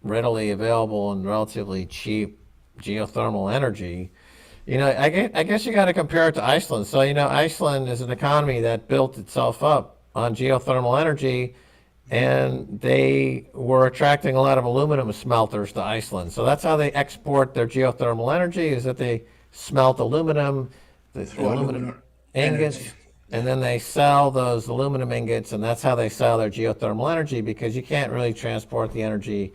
readily available and relatively cheap geothermal energy. I guess you got to compare it to Iceland. So, Iceland is an economy that built itself up on geothermal energy, and they were attracting a lot of aluminum smelters to Iceland. So that's how they export their geothermal energy, is that they smelt aluminum, the aluminum ingots, energy. and then they sell those aluminum ingots, and that's how they sell their geothermal energy, because you can't really transport the energy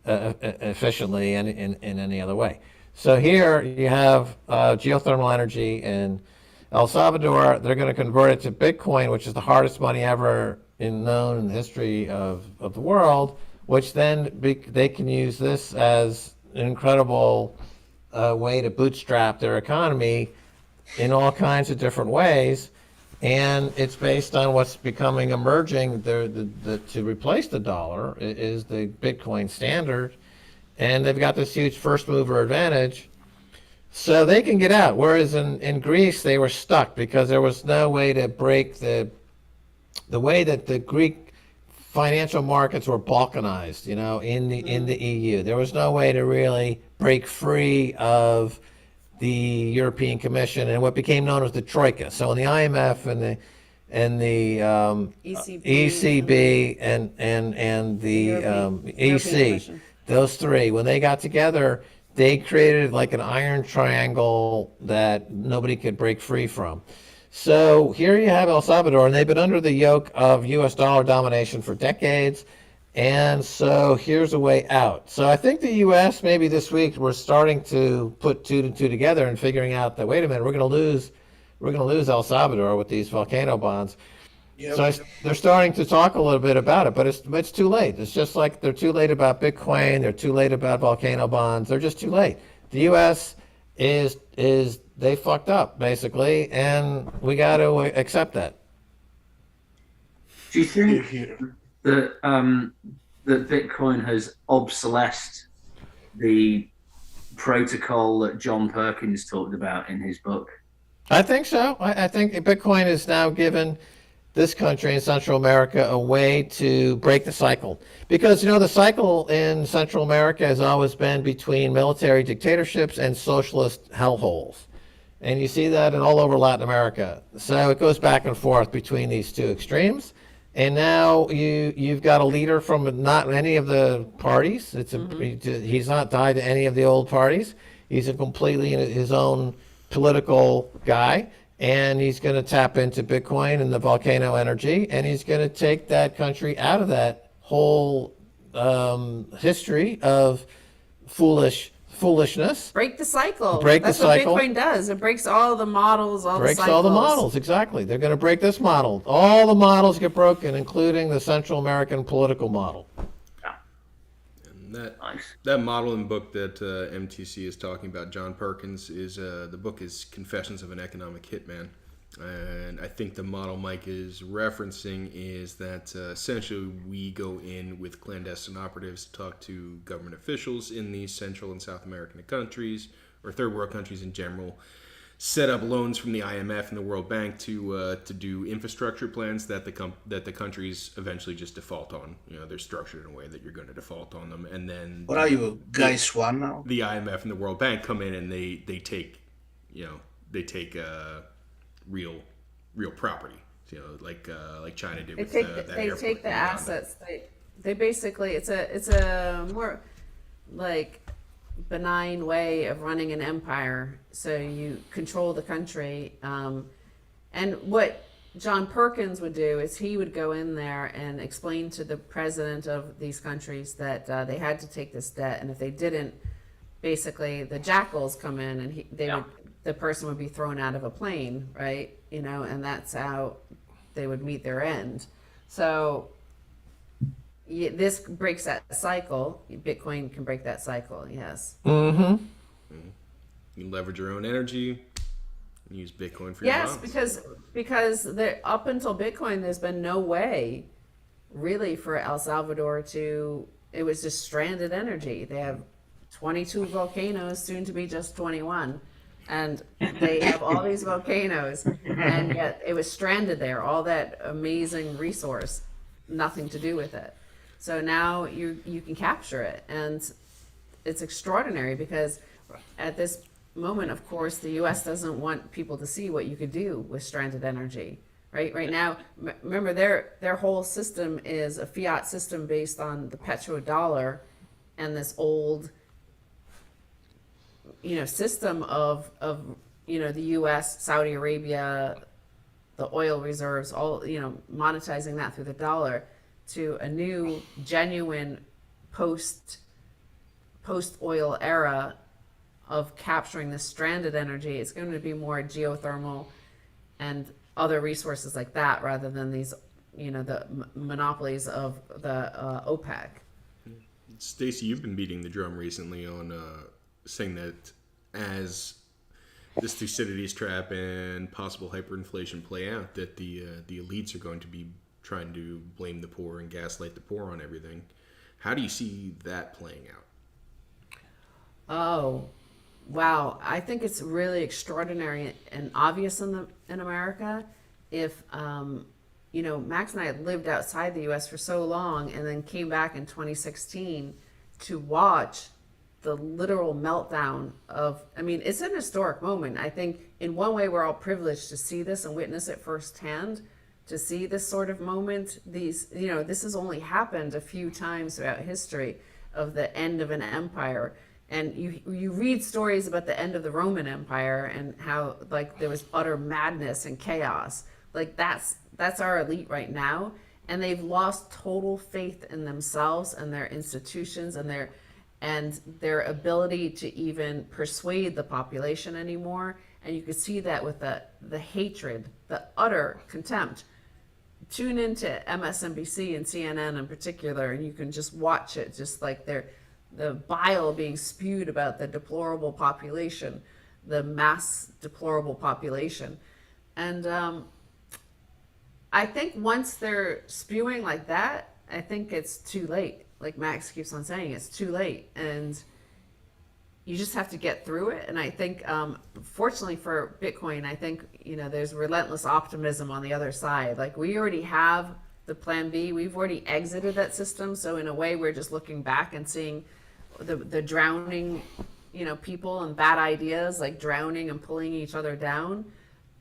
efficiently in any other way. So here you have geothermal energy in El Salvador. They're going to convert it to Bitcoin, which is the hardest money ever known in the history of the world, which then they can use this as an incredible way to bootstrap their economy in all kinds of different ways. And it's based on what's becoming emerging. To replace the dollar is the Bitcoin standard, and they've got this huge first mover advantage, so they can get out. Whereas in Greece, they were stuck because there was no way to break the way that the Greek financial markets were balkanized. In the EU, there was no way to really break free of the European Commission and what became known as the Troika. So in the IMF and the ECB and the EC, those three, when they got together, they created like an iron triangle that nobody could break free from. So here you have El Salvador, and they've been under the yoke of U.S. dollar domination for decades. And so here's a way out. So I think the U.S. maybe this week we're starting to put two and two together and figuring out that, wait a minute, we're going to lose El Salvador with these volcano bonds. Yep. So they're starting to talk a little bit about it, but it's too late. It's just like they're too late about Bitcoin. They're too late about volcano bonds. They're just too late. The U.S. is they fucked up basically, and we got to accept that. Do you think that that Bitcoin has obsolesced the protocol that John Perkins talked about in his book? I think so. I think Bitcoin has now given this country in Central America a way to break the cycle. Because, the cycle in Central America has always been between military dictatorships and socialist hellholes. And you see that in all over Latin America. So it goes back and forth between these two extremes. And now you've got a leader from not any of the parties. He's not tied to any of the old parties. He's a completely his own political guy, and he's going to tap into Bitcoin and the volcano energy, and he's going to take that country out of that whole history of foolishness. Break the cycle. That's the cycle. What Bitcoin does. It breaks all the models, breaks all the models, exactly. They're going to break this model. All the models get broken, including the Central American political model. And that model and book that MTC is talking about, John Perkins, is the book is Confessions of an Economic Hitman. And I think the model Mike is referencing is that essentially we go in with clandestine operatives to talk to government officials in these Central and South American countries, or third world countries in general, set up loans from the IMF and the World Bank to do infrastructure plans that the countries eventually just default on. They're structured in a way that you're going to default on them, and then what are you guys one now? The IMF and the World Bank come in and they take real property, like China did with that they airport. take the assets. They basically it's a more like benign way of running an empire. So you control the country, and what John Perkins would do is he would go in there and explain to the president of these countries that they had to take this debt, and if they didn't, basically the jackals come in and the person would be thrown out of a plane, right? And that's how they would meet their end. So this breaks that cycle. Bitcoin can break that cycle, yes. Mm-hmm. You can leverage your own energy and use Bitcoin for your bonds. because up until Bitcoin, there's been no way really for El Salvador to it was just stranded energy. They have 22 volcanoes, soon to be just 21. And they have all these volcanoes, and yet it was stranded there. All that amazing resource, nothing to do with it. So now you can capture it, and it's extraordinary because at this moment, of course, the U.S. doesn't want people to see what you could do with stranded energy. Right now, remember their whole system is a fiat system based on the petrodollar, and this old system of the U.S., Saudi Arabia, the oil reserves, all monetizing that through the dollar, to a new genuine post oil era of capturing this stranded energy. It's going to be more geothermal and other resources like that, rather than these the monopolies of the OPEC. Stacy, you've been beating the drum recently on saying that as this Thucydides trap and possible hyperinflation play out, that the elites are going to be trying to blame the poor and gaslight the poor on everything. How do you see that playing out? Oh, wow. I think it's really extraordinary and obvious in America. If Max and I had lived outside the U.S. for so long and then came back in 2016 to watch the literal meltdown of, it's an historic moment. I think in one way we're all privileged to see this and witness it firsthand, to see this sort of moment. This has only happened a few times throughout history, of the end of an empire. And you read stories about the end of the Roman Empire and how there was utter madness and chaos. That's our elite right now, and they've lost total faith in themselves and their institutions and their ability to even persuade the population anymore. And you can see that with the hatred, the utter contempt. Tune into MSNBC and CNN in particular, and you can just watch it, just like the bile being spewed about the deplorable population, the mass deplorable population. And I think once they're spewing like that, I think it's too late. Like Max keeps on saying, it's too late. And you just have to get through it. And I think, fortunately for Bitcoin, I think, there's relentless optimism on the other side. We already have the plan B. We've already exited that system. So in a way, we're just looking back and seeing the drowning, people and bad ideas, drowning and pulling each other down.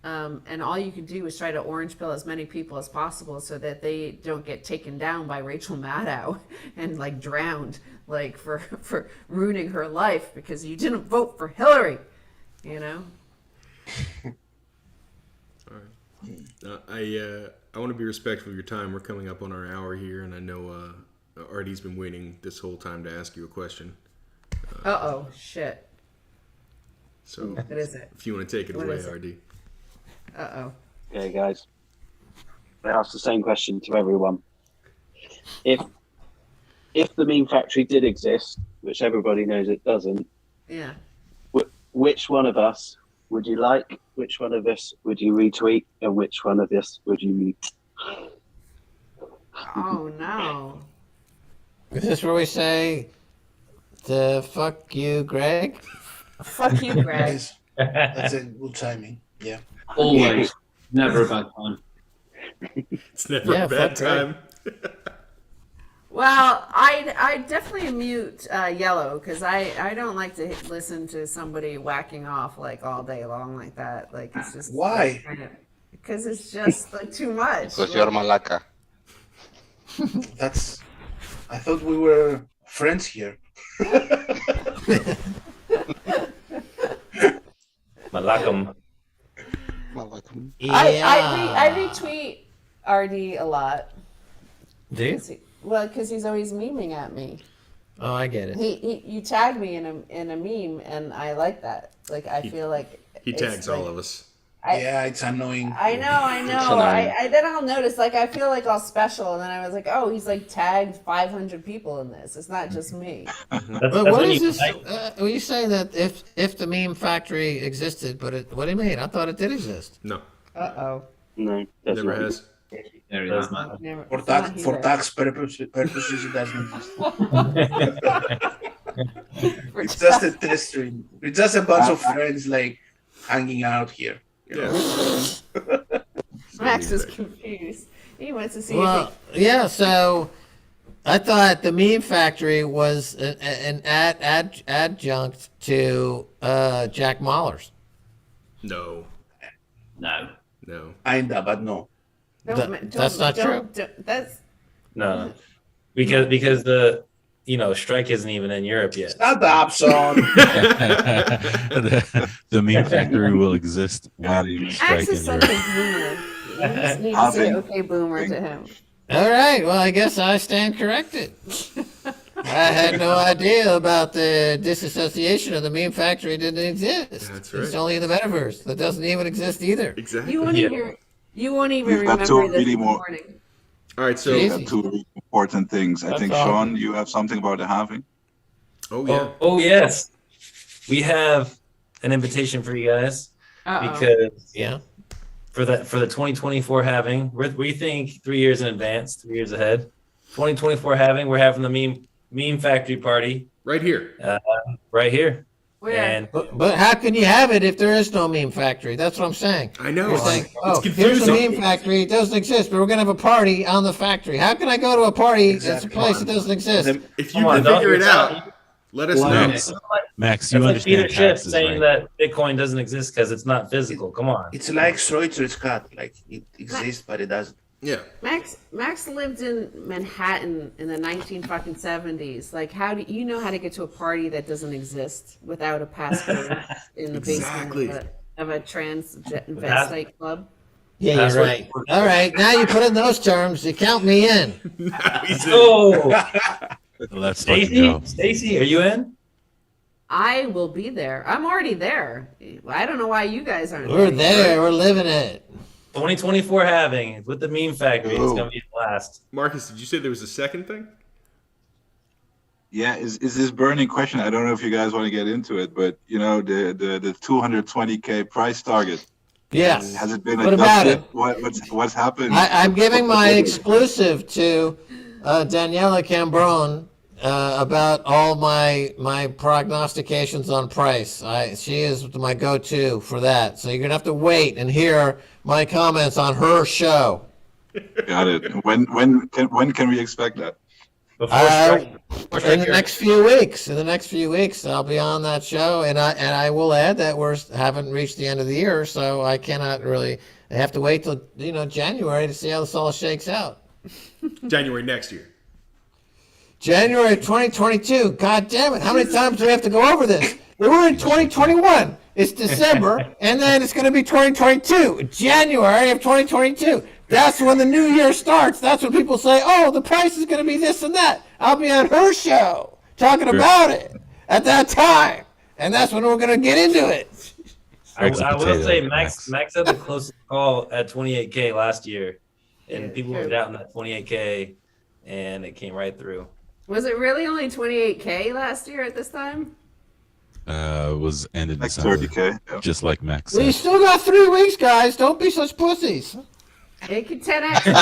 And all you can do is try to orange pill as many people as possible so that they don't get taken down by Rachel Maddow and drowned, for ruining her life because you didn't vote for Hillary, All right. I want to be respectful of your time. We're coming up on our hour here, and I know Artie's been waiting this whole time to ask you a question. Shit. So what is it? If you want to take it away, Artie. Okay, guys. I asked the same question to everyone. If the meme factory did exist, which everybody knows it doesn't, yeah, which one of us would you like? Which one of us would you retweet? And which one of us would you mute? Oh no. Is this where we say the fuck you, Greg? Fuck you, Greg. That's a good timing. Yeah. Always. Never a bad time. It's never a bad time. Well, I definitely mute Yellow because I don't like to listen to somebody whacking off all day long like that. It's just why? Because it's just too much. Because you're Malaka. I thought we were friends here. Malakam. Yeah. I retweet RD a lot. Do you? Because he's always memeing at me. Oh, I get it. You tagged me in a meme, and I like that. I feel like he tags all of us. It's annoying. I know. Then I'll notice. I feel all special, and then I was like, oh, he's tagged 500 people in this. It's not just me. But what is this? Well, you say that if the meme factory existed, but what do you mean? I thought it did exist. No. No, Never has. area. Does That not. Never, For it's not tax here. purposes, it doesn't exist. For It's just a tax- test stream. It's just a bunch of friends like hanging out here. You know? Yeah. Max is Perfect. confused. He wants to see Well, yeah. So I thought the Meme Factory was an adjunct to Jack Mahler's. No. no. No. Kinda, but no. That's not true. That's No, because the strike isn't even in Europe yet. Shut up, son. The Meme Factory will exist when the Max strike is in such a Europe. boomer. You just need to say okay boomer to him. All right. Well, I guess I stand corrected. I had no idea about the disassociation of the Meme Factory didn't exist. That's It's right. only the metaverse that doesn't even exist either. Exactly. You won't even We've got remember two this really in the more- morning. All right. So. Jeez. Got two really important things. I That's think, all. Sean, you have something about the halving? Oh yeah. Oh yes, we have an invitation for you guys because Yeah. for the 2024 halving, we think 3 years in advance, 3 years ahead. 2024 halving, we're having the meme factory party Right here. right here. Where? And But how can you have it if there is no Meme Factory? That's what I'm saying. I know. You're saying, It's here's a confusing. Meme Factory. It doesn't exist, but we're going to have a party on the factory. How can I go to a party that's a Exactly. place that doesn't exist? The- If you Come on, can don't figure it you out, let us know. Max, Max, you that's like Peter understand Schiff taxes, saying right? that Bitcoin doesn't exist because it's not physical. Come on. It's like Schroeder's cat. Like it exists, but it doesn't. Yeah. Max lived in Manhattan in the 1970s. Like, how do you know how to get to a party that doesn't exist without a passcode in the Exactly. basement of a transvestite club? Yeah, That's you're what- right. All right, now you put in those terms. You count me in. Oh, Let's fucking go. Stacy, are you in? I will be there. I'm already there. I don't know why you guys aren't. We're there. We're living it. 2024 halving with the meme factory. It's Oh. gonna be a blast. Marcus, did you say there was a second thing? Yeah, is this burning question? I don't know if you guys want to get into it, but the 220K price target. Yes. Has it been What about adjusted? it? What's happened? I'm giving my exclusive to Daniela Cambron about all my prognostications on price. She is my go-to for that. So you're gonna have to wait and hear my comments on her show. Got it. When can we expect that? Before In strike the next few weeks. In the next few weeks, I'll be on that show, and I will add that haven't reached the end of the year, so I cannot really. I have to wait till January to see how this all shakes out. January next year. January 2022. God damn it! How many times do we have to go over this? We were in 2021. It's December, and then it's going to be 2022. January of 2022. That's when the new year starts. That's when people say, "Oh, the price is going to be this and that." I'll be on her show talking about it at that time, and that's when we're going to get into it. I Strike's a will potato, say Max had the closest call at 28K last year, and people were doubting that 28K, and it came right through. Was it really only 28K last year at this time? Was ended Like December, 30K. Yeah. just like Max We said. still got 3 weeks, guys. Don't be such pussies. It could 10x from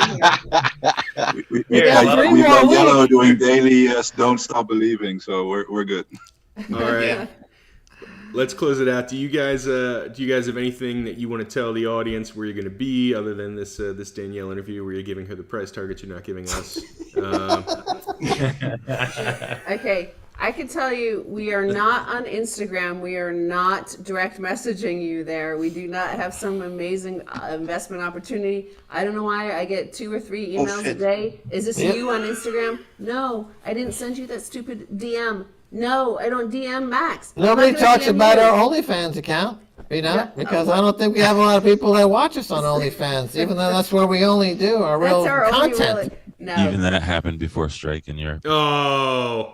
here. We Yeah, got, three we more got Yellow weeks. doing daily "Don't Stop Believing," so we're good. All right. Let's close it out. Do you guys have anything that you want to tell the audience where you're going to be, other than this Danielle interview where you're giving her the price targets you're not giving us? Okay, I can tell you we are not on Instagram. We are not direct messaging you there. We do not have some amazing investment opportunity. I don't know why I get 2 or 3 emails a shit. day. Is this Yep. you on Instagram? No, I didn't send you that stupid DM. No, I don't DM Max. I'm not Nobody gonna talks DM about you. our OnlyFans account, Yeah. because I don't think we have a lot of people that watch us on OnlyFans, even though that's where we only do our real That's our only content. really. No. Even that happened before strike in Europe. Oh.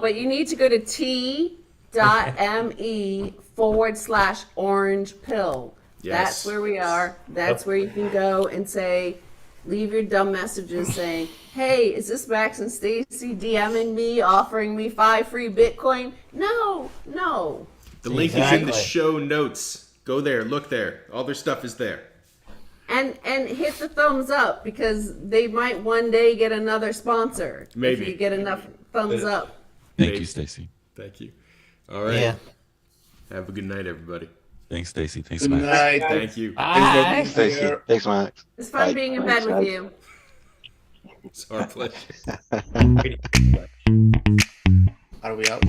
But you need to go to t.me/orange pill. Yes. That's where we are. That's where you can go and say, leave your dumb messages saying, hey, is this Max and Stacy DMing me, offering me 5 free Bitcoin? No. The link is in the Exactly. show notes. Go there. Look there. All their stuff is there. And hit the thumbs up because they might one day get another sponsor. Maybe. If you get enough thumbs up. Thank you, Stacy. Thank you. All right. Yeah. Have a good night, everybody. Thanks, Stacy. Thanks, Good Max. night. Thank you. Bye. Stacy, thanks, Max. It's fun Bye. being in bed Thanks, with guys. you. It's our pleasure. Are we out?